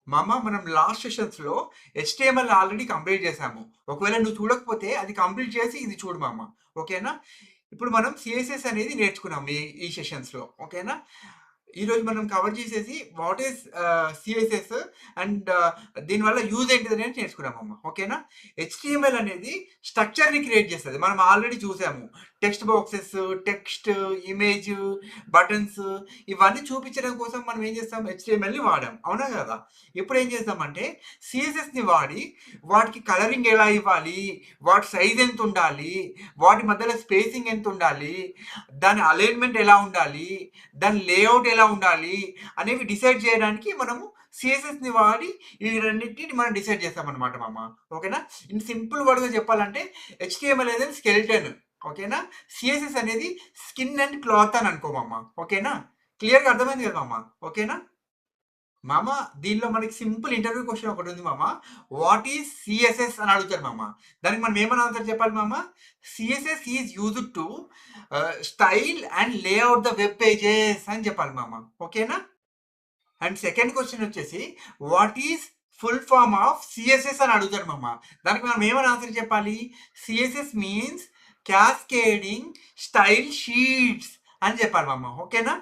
మనం last సెషన్స్‌లో HTML already complete చేసాము. ఒకవేళ నువ్వు చూడకపోతే అది కంప్లీట్ చేసి ఇది చూడు ఓకేనా? ఇప్పుడు మనం సీఎస్ఎస్ అనేది నేర్చుకున్నాం ఈ సెషన్స్‌లో. ఓకేనా? ఈరోజు మనం కవర్ చేసేసి వాట్ ఈస్ సీఎస్ఎస్ అండ్ దీనివల్ల యూజ్ ఏంటిదనేది నేర్చుకున్నామమ్మ. ఓకేనా? హెచ్‌టీఎంఎల్ అనేది స్ట్రక్చర్‌ని క్రియేట్ చేస్తది. మనం ఆల్రెడీ చూసాము. Text boxes, text, image, buttons ఇవన్నీ చూపించడం కోసం మనం ఏం చేస్తాం? హెచ్‌టీఎంఎల్‌ని వాడాం. అవునా కదా? ఇప్పుడు ఏం చేస్తామంటే సీఎస్ఎస్‌ని వాడి వాటికి కలరింగ్ ఎలా ఇవ్వాలి? వాటి సైజ్ ఎంత ఉండాలి? వాటి మధ్యలో స్పేసింగ్ ఎంత ఉండాలి? దాని అలైన్‌మెంట్ ఎలా ఉండాలి? దాని లేఅవుట్ ఎలా ఉండాలి? అనేవి డిసైడ్ చేయడానికి మనము సీఎస్ఎస్‌ని వాడి ఈ రెండిటిని మనం డిసైడ్ చేస్తామన్నమాట మామ. ఓకేనా? ఇన్ సింపుల్ వర్డ్‌గా చెప్పాలంటే హెచ్‌టీఎంఎల్ అనేది స్కెలిటన్. ఓకేనా? సీఎస్ఎస్ అనేది స్కిన్ అండ్ క్లాత్ అని అనుకో మామ. ఓకేనా? క్లియర్‌గా అర్థమైంది కదా మామ. ఓకేనా? మామ దీనిలో మనకి సింపుల్ ఇంటర్వ్యూ క్వశ్చన్ ఒకటి ఉంది మామ. వాట్ ఈస్ సిఎస్ఎస్ అని అడుగుతారు మామ. దానికి మనం ఏమని ఆన్సర్ చెప్పాలి మామ? CSS is used to style and layout the web pages అని చెప్పాలి మామ. ఓకేనా? అండ్ సెకండ్ క్వశ్చన్ వచ్చేసి what is full form of CSS అని అడుగుతారు మామ. దానికి మనం ఏమని ఆన్సర్ చెప్పాలి? CSS means cascading style sheets అని చెప్పాలి మామ. ఓకేనా?